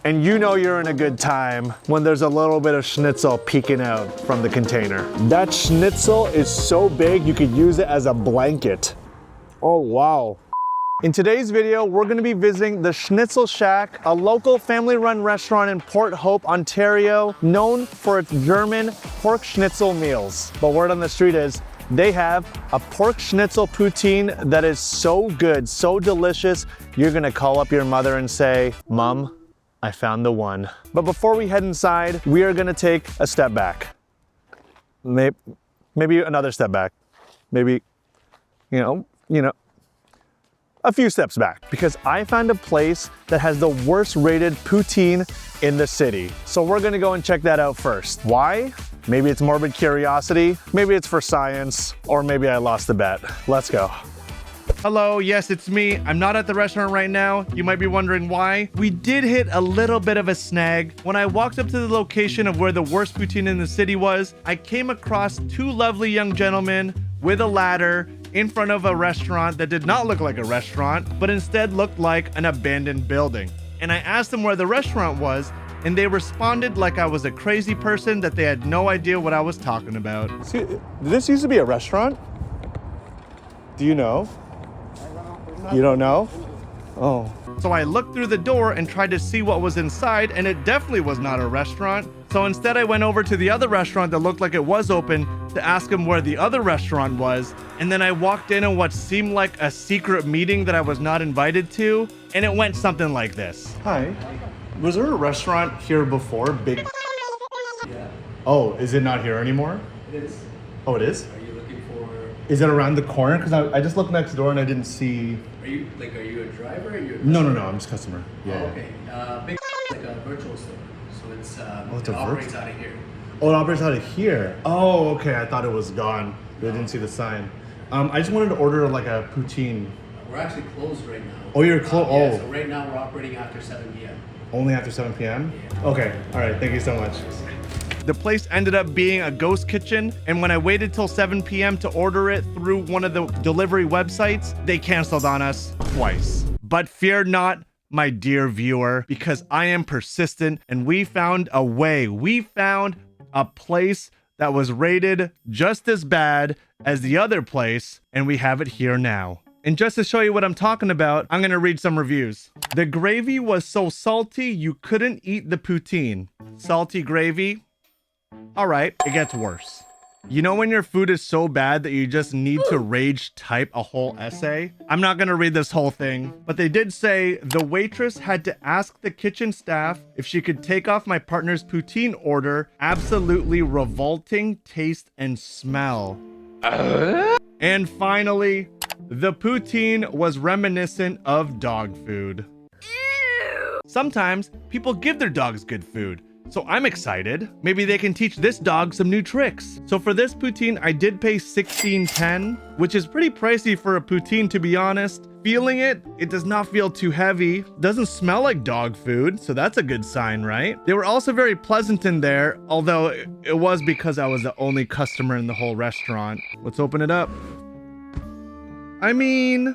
And you know you're in a good time when there's a little bit of schnitzel peeking out from the container. That schnitzel is so big you could use it as a blanket. Oh, wow. In today's video, we're gonna be visiting the Schnitzel Shack, a local family-run restaurant in Port Hope, Ontario, known for its German pork schnitzel meals. But word on the street is, they have a pork schnitzel poutine that is so good, so delicious, you're gonna call up your mother and say, "Mom, I found the one." But before we head inside, we are gonna take a step back. Maybe another step back. Maybe, you know, a few steps back, because I found a place that has the worst rated poutine in the city. So we're gonna go and check that out first. Why? Maybe it's morbid curiosity, maybe it's for science, or maybe I lost the bet. Let's go. Hello, yes, it's me. I'm not at the restaurant right now. You might be wondering why. We did hit a little bit of a snag. When I walked up to the location of where the worst poutine in the city was, I came across two lovely young gentlemen with a ladder in front of a restaurant that did not look like a restaurant, but instead looked like an abandoned building. And I asked them where the restaurant was, and they responded like I was a crazy person that they had no idea what I was talking about. See, did this used to be a restaurant? Do you know? You don't know? Oh. So I looked through the door and tried to see what was inside, and it definitely was not a restaurant. So instead I went over to the other restaurant that looked like it was open to ask him where the other restaurant was. And then I walked in on what seemed like a secret meeting that I was not invited to. And it went something like this. Hi, was there a restaurant here before? Big. Yeah. Oh, is it not here anymore? It is. Oh, it is? Are you looking for? Is it around the corner? Because I just looked next door and I didn't see. Are you a driver? Or are you a No, I'm just customer. Yeah. Oh, okay. Big like a virtual store. So it's it's it a operates virtual? out of here. Oh, it operates out of here. Oh, okay. I thought it was gone. I didn't see the sign. I just wanted to order like a poutine. We're actually closed right now. Oh, you're closed. Yeah, Oh. so right now we're operating after 7 p.m. Only after 7 p.m.? Yeah. Okay. All right. Thank you so much. The place ended up being a ghost kitchen, and when I waited till 7 p.m. to order it through one of the delivery websites, they canceled on us twice. But fear not, my dear viewer, because I am persistent, and we found a way. We found a place that was rated just as bad as the other place, and we have it here now. And just to show you what I'm talking about, I'm gonna read some reviews. The gravy was so salty, you couldn't eat the poutine. Salty gravy? All right, it gets worse. You know when your food is so bad that you just need to rage type a whole essay? I'm not gonna read this whole thing, but they did say the waitress had to ask the kitchen staff if she could take off my partner's poutine order. Absolutely revolting taste and smell. And finally, the poutine was reminiscent of dog food. Sometimes people give their dogs good food. So I'm excited. Maybe they can teach this dog some new tricks. So for this poutine, I did pay $16.10, which is pretty pricey for a poutine, to be honest. Feeling it, it does not feel too heavy. Doesn't smell like dog food, so that's a good sign, right? They were also very pleasant in there, although it was because I was the only customer in the whole restaurant. Let's open it up. I mean,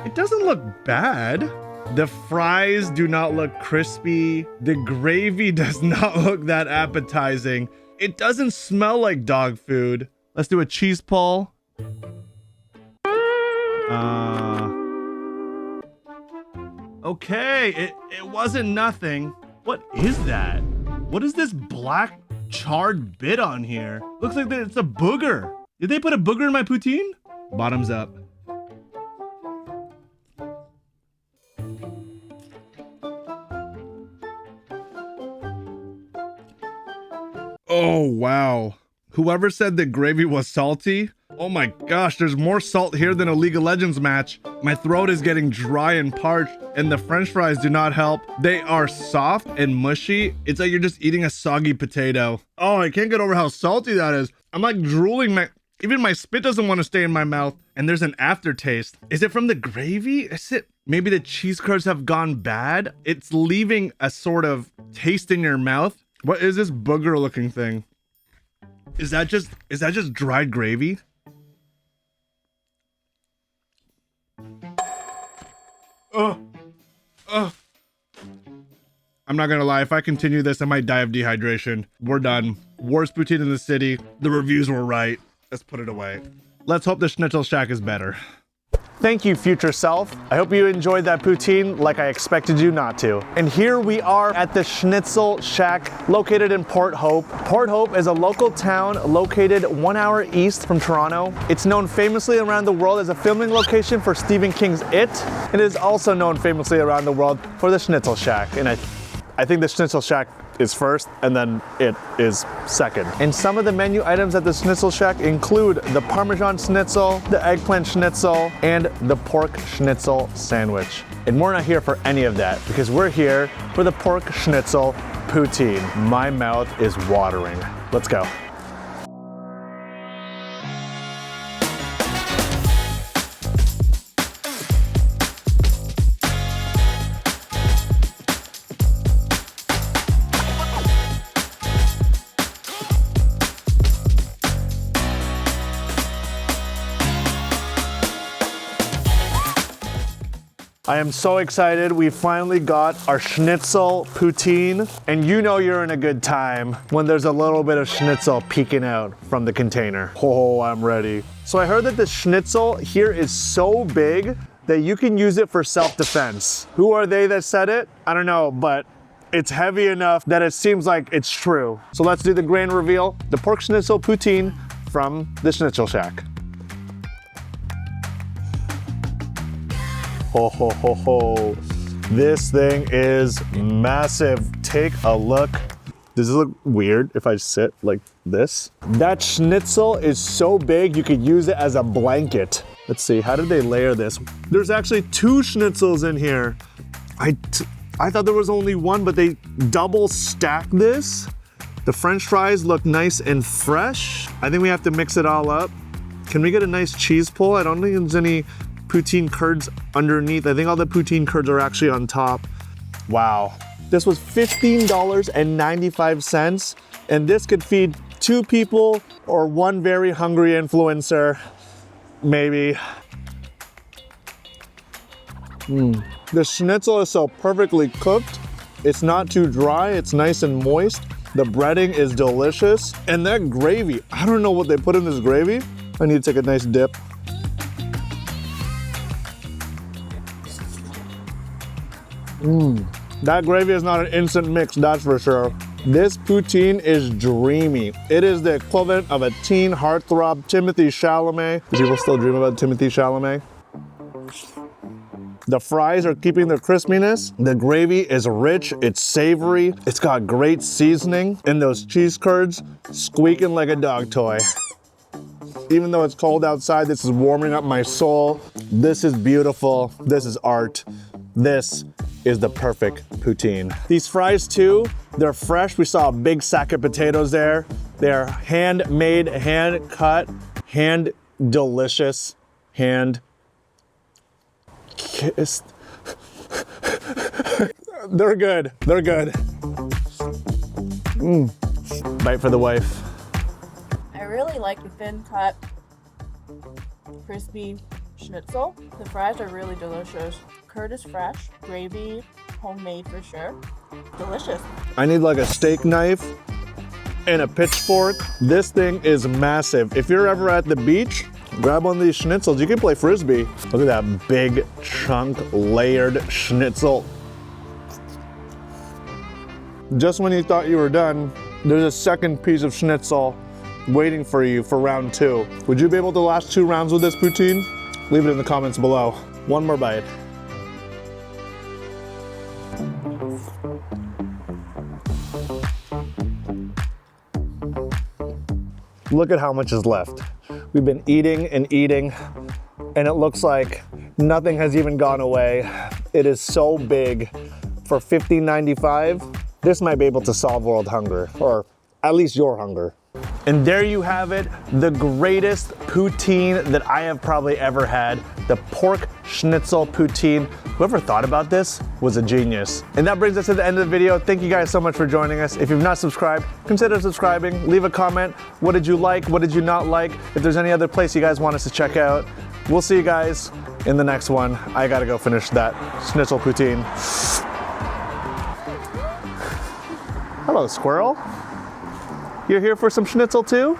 it doesn't look bad. The fries do not look crispy. The gravy does not look that appetizing. It doesn't smell like dog food. Let's do a cheese pull. Okay, it wasn't nothing. What is that? What is this black charred bit on here? Looks like it's a booger. Did they put a booger in my poutine? Bottoms up. Oh, wow. Whoever said the gravy was salty? Oh my gosh, there's more salt here than a League of Legends match. My throat is getting dry and parched, and the french fries do not help. They are soft and mushy. It's like you're just eating a soggy potato. Oh, I can't get over how salty that is. I'm like drooling. Even my spit doesn't want to stay in my mouth. And there's an aftertaste. Is it from the gravy? Is it? Maybe the cheese curds have gone bad? It's leaving a sort of taste in your mouth. What is this booger looking thing? Is that just dried gravy? I'm not gonna lie, if I continue this, I might die of dehydration. We're done. Worst poutine in the city. The reviews were right. Let's put it away. Let's hope the Schnitzel Shack is better. Thank you, future self. I hope you enjoyed that poutine like I expected you not to. And here we are at the Schnitzel Shack, located in Port Hope. Port Hope is a local town located 1 hour east from Toronto. It's known famously around the world as a filming location for Stephen King's It. It is also known famously around the world for the Schnitzel Shack. And I think the Schnitzel Shack is first, and then it is second. And some of the menu items at the Schnitzel Shack include the Parmesan Schnitzel, the eggplant Schnitzel, and the pork Schnitzel sandwich. And we're not here for any of that because we're here for the pork Schnitzel Poutine. My mouth is watering. Let's go. I am so excited. We finally got our Schnitzel Poutine. And you know you're in a good time when there's a little bit of schnitzel peeking out from the container. Oh, I'm ready. So I heard that the schnitzel here is so big that you can use it for self-defense. Who are they that said it? I don't know, but it's heavy enough that it seems like it's true. So let's do the grand reveal. The pork Schnitzel Poutine from the Schnitzel Shack. Ho, ho, ho, ho. This thing is massive. Take a look. Does it look weird if I sit like this? That schnitzel is so big you could use it as a blanket. Let's see, how did they layer this? There's actually 2 schnitzels in here. I thought there was only one, but they double stacked this. The French fries look nice and fresh. I think we have to mix it all up. Can we get a nice cheese pull? I don't think there's any poutine curds underneath. I think all the poutine curds are actually on top. Wow. This was $15.95, and this could feed 2 people or 1 very hungry influencer, maybe. The schnitzel is so perfectly cooked. It's not too dry, it's nice and moist. The breading is delicious. And that gravy, I don't know what they put in this gravy. I need to take a nice dip. That gravy is not an instant mix, that's for sure. This poutine is dreamy. It is the equivalent of a teen heartthrob, Timothée Chalamet. Do people still dream about Timothée Chalamet? The fries are keeping their crispiness. The gravy is rich, it's savory, it's got great seasoning, and those cheese curds squeaking like a dog toy. Even though it's cold outside, this is warming up my soul. This is beautiful, this is art. This is the perfect poutine. These fries too, they're fresh. We saw a big sack of potatoes there. They're handmade, hand cut, hand delicious, hand kissed. They're good, they're good. Bite for the wife. I really like the thin cut, crispy schnitzel. The fries are really delicious. Curd is fresh, gravy, homemade for sure. Delicious. I need like a steak knife and a pitchfork. This thing is massive. If you're ever at the beach, grab one of these schnitzels. You can play frisbee. Look at that big chunk layered schnitzel. Just when you thought you were done, there's a second piece of schnitzel waiting for you for round 2. Would you be able to last 2 rounds with this poutine? Leave it in the comments below. One more bite. Look at how much is left. We've been eating and eating, and it looks like nothing has even gone away. It is so big. For $15.95, this might be able to solve world hunger, or at least your hunger. And there you have it, the greatest poutine that I have probably ever had, the pork Schnitzel Poutine. Whoever thought about this was a genius. And that brings us to the end of the video. Thank you guys so much for joining us. If you've not subscribed, consider subscribing. Leave a comment. What did you like? What did you not like? If there's any other place you guys want us to check out, we'll see you guys in the next one. I gotta go finish that Schnitzel Poutine. Hello, squirrel. You're here for some schnitzel too?